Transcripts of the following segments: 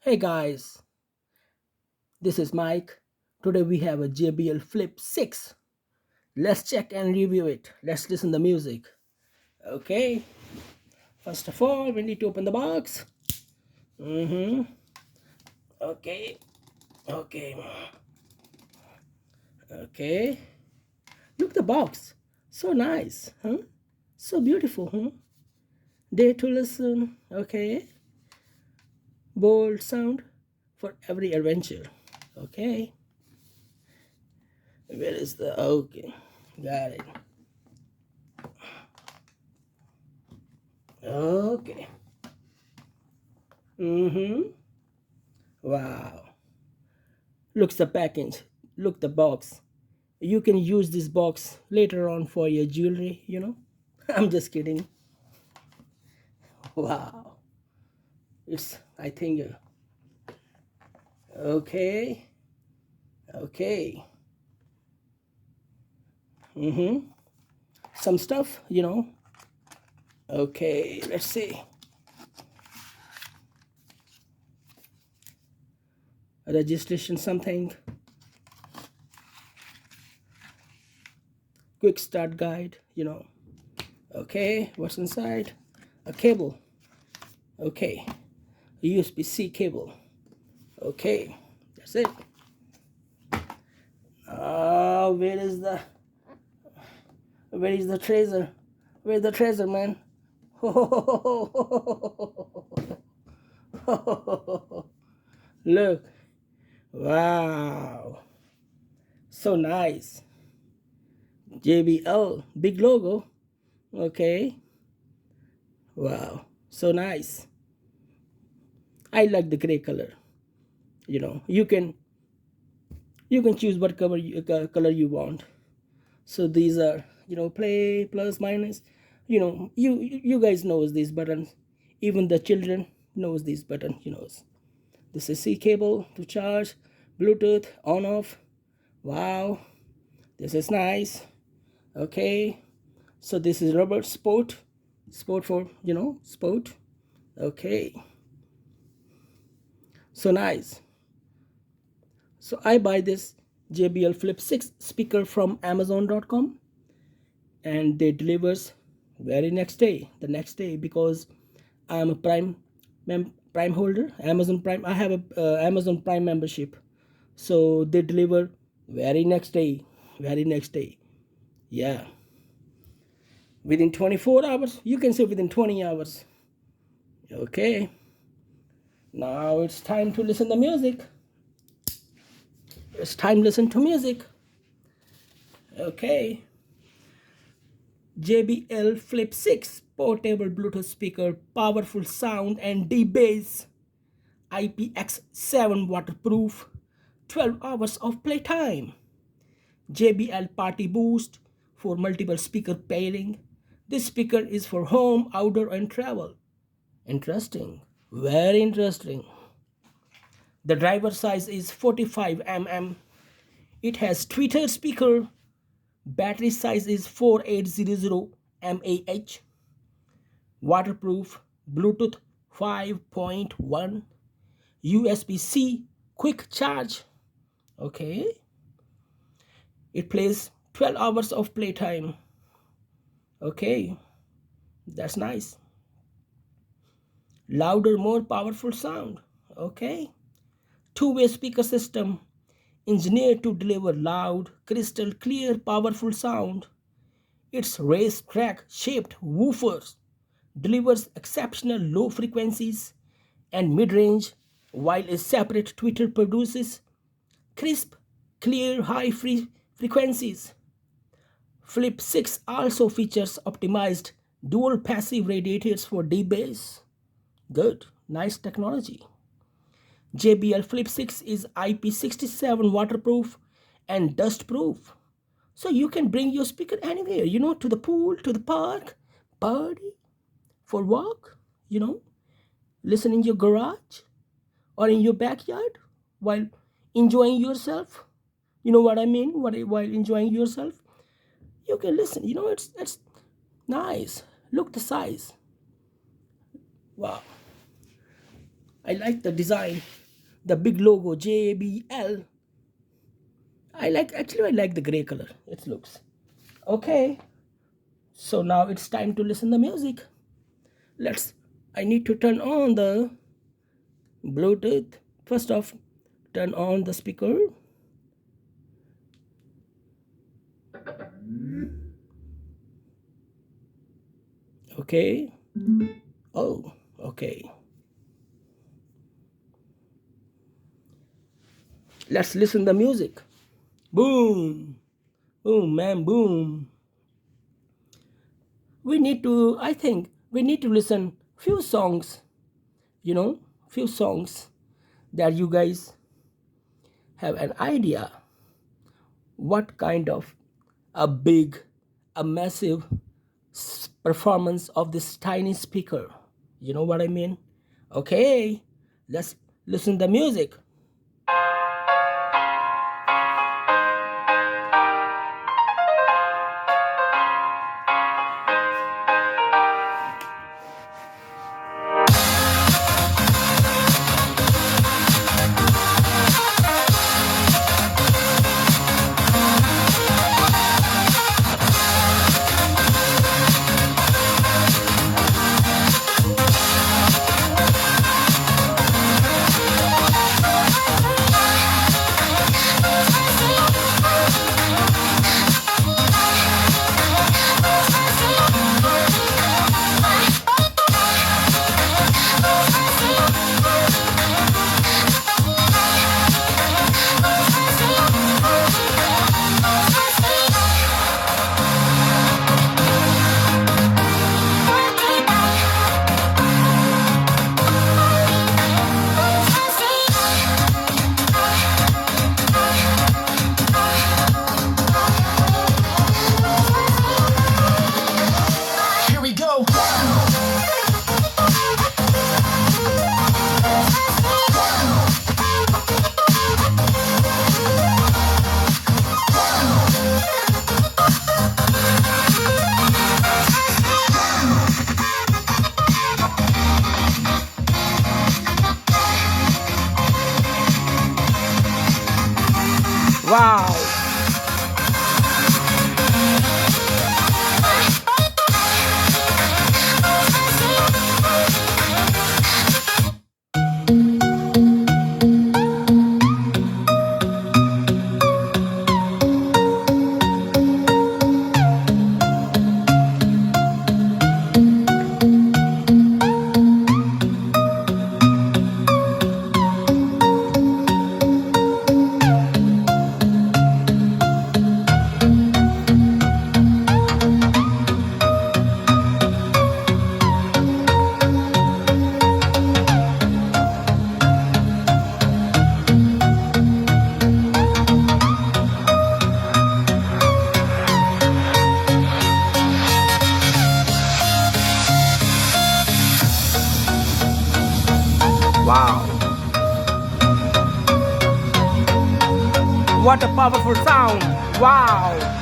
Hey guys, this is Mike. Today we have a JBL Flip 6. Let's check and review it. Let's listen to the music. Okay, first of all, we need to open the box. Okay, okay, okay. Look the box. So nice, huh? So beautiful, huh? Day to listen. Okay. Bold sound for every adventure. Okay. Where is the okay? Got it. Okay. Wow. Looks the package. Look the box. You can use this box later on for your jewelry. I'm just kidding. Wow. It's, I think, okay. Okay. Some stuff. Okay, let's see. A registration something. Quick start guide. Okay, what's inside? A cable. Okay. A USB-C cable. Okay, that's it. Where is the treasure? Where's the treasure, man? Look. Wow. So nice. JBL, big logo. Okay. Wow. So nice. I like the gray color. You can choose what color you want. So these are play plus minus. You guys knows these buttons. Even the children knows these buttons. This is C cable to charge, Bluetooth on off. Wow, this is nice. Okay, so this is rubber sport for sport. Okay, so nice. So I buy this JBL Flip 6 speaker from Amazon.com, and they delivers very next day, the next day, because I'm a prime holder, Amazon Prime. I have a Amazon Prime membership, so they deliver very next day, very next day. Yeah, within 24 hours, you can say within 20 hours. Okay, now it's time to listen to music. It's time to listen to music. Okay, JBL Flip 6 portable Bluetooth speaker, powerful sound and deep bass, IP67 waterproof, 12 hours of playtime. JBL Partyboost for multiple speaker pairing. This speaker is for home, outdoor, and travel. Interesting. Very interesting. The driver size is 45 mm. It has tweeter speaker. Battery size is 4800 mAh. Waterproof. Bluetooth 5.1. USB-C quick charge. Okay. It plays 12 hours of playtime. Okay, that's nice. Louder, more powerful sound. Okay. Two-way speaker system engineered to deliver loud, crystal clear, powerful sound. Its racetrack shaped woofers delivers exceptional low frequencies and mid-range, while a separate tweeter produces crisp, clear, high frequencies. Flip 6 also features optimized dual passive radiators for deep bass. Good, nice technology. JBL Flip 6 is IP67 waterproof and dustproof. So you can bring your speaker anywhere, to the pool, to the park, party, for walk, listen in your garage or in your backyard while enjoying yourself. You know what I mean? While enjoying yourself, you can listen. It's nice. Look the size. Wow. I like the design, the big logo JBL. I like the gray color. It looks okay. So now it's time to listen the music. Let's. I need to turn on the Bluetooth. First off, turn on the speaker. Okay. Oh, okay. Let's listen the music. Boom. Boom, man, boom. I think we need to listen few songs, few songs that you guys have an idea what kind of a massive performance of this tiny speaker. You know what I mean? Okay, let's listen the music. Wow. Wow. What a powerful sound. Wow.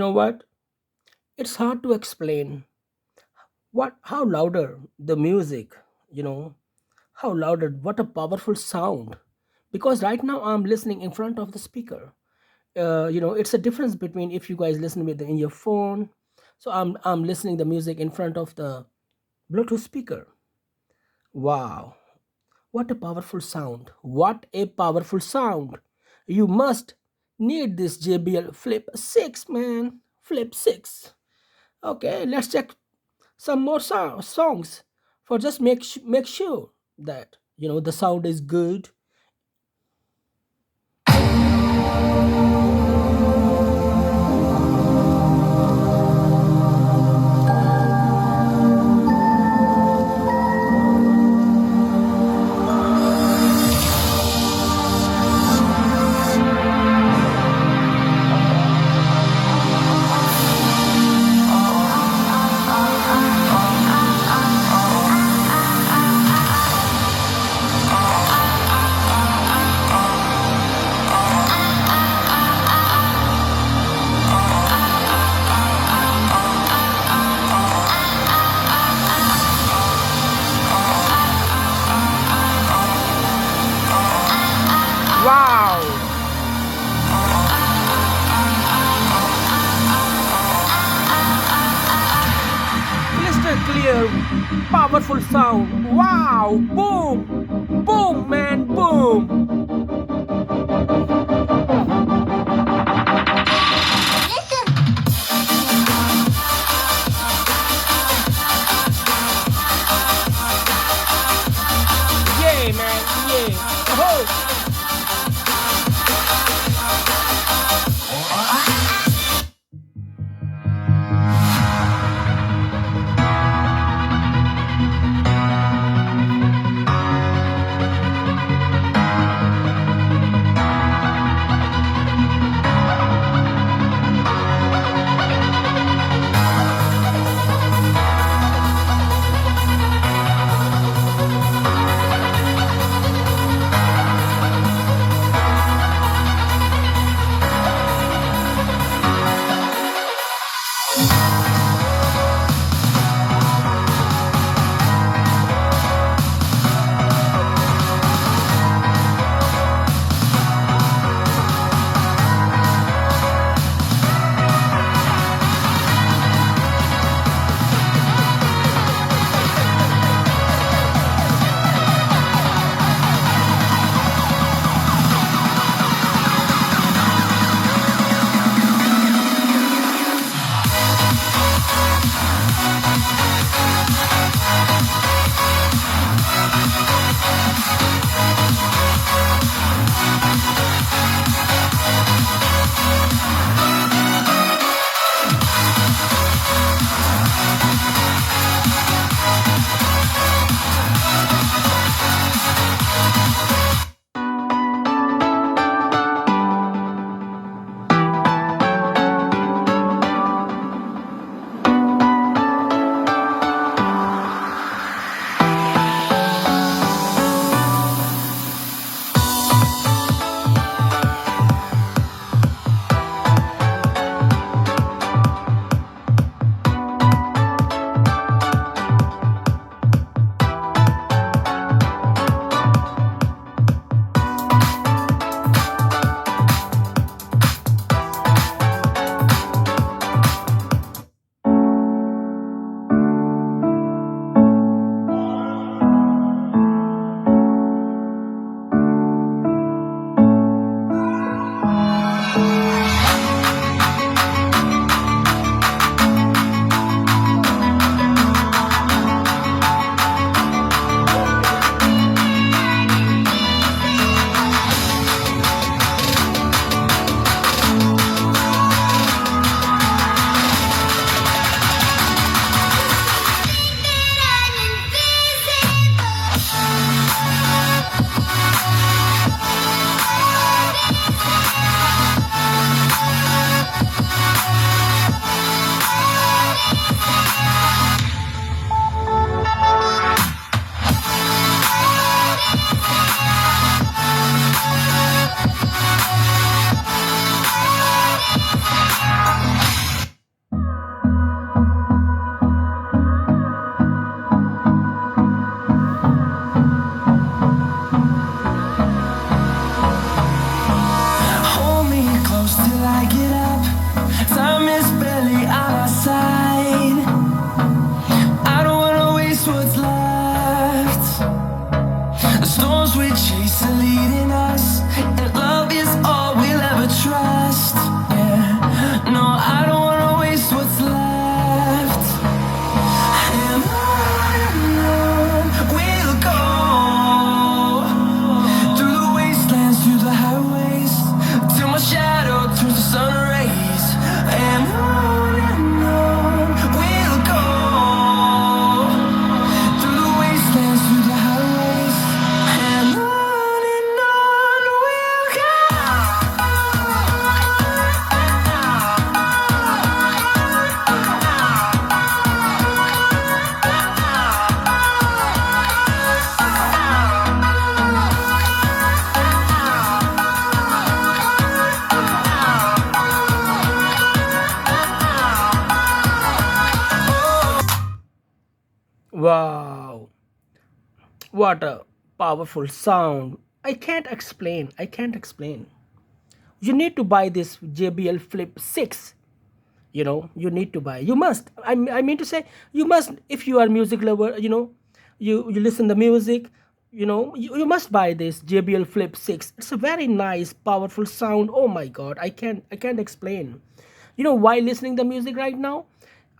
know what? It's hard to explain how louder the music, you know, how louder, what a powerful sound. Because right now I'm listening in front of the speaker. It's a difference between if you guys listen with in your phone. So I'm listening the music in front of the Bluetooth speaker. Wow, what a powerful sound! What a powerful sound! You must need this JBL Flip 6, man. Flip 6. Okay, let's check some more songs for just make sure that the sound is good. Wow, crystal clear, powerful sound. Wow, boom, boom, man, boom. Yeah, man, yeah. Oh. Wow, what a powerful sound. I can't explain. You need to buy this JBL Flip 6. You need to buy. You must. I mean to say, you must. If you are music lover, you listen to music, you must buy this JBL Flip 6. It's a very nice, powerful sound. Oh my god, I can't explain. While listening the music right now,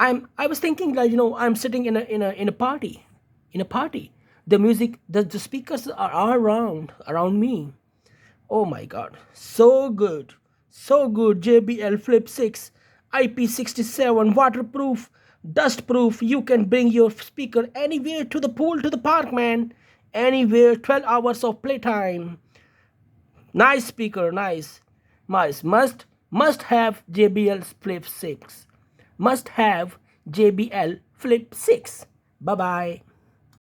I was thinking like, I'm sitting in a party. In a party. The music, the speakers are around me. Oh my god. So good. So good. JBL Flip 6, IP67, waterproof, dustproof. You can bring your speaker anywhere, to the pool, to the park, man. Anywhere. 12 hours of playtime. Nice speaker, nice. Nice. Must have JBL Flip 6. Must have JBL Flip 6. Bye bye.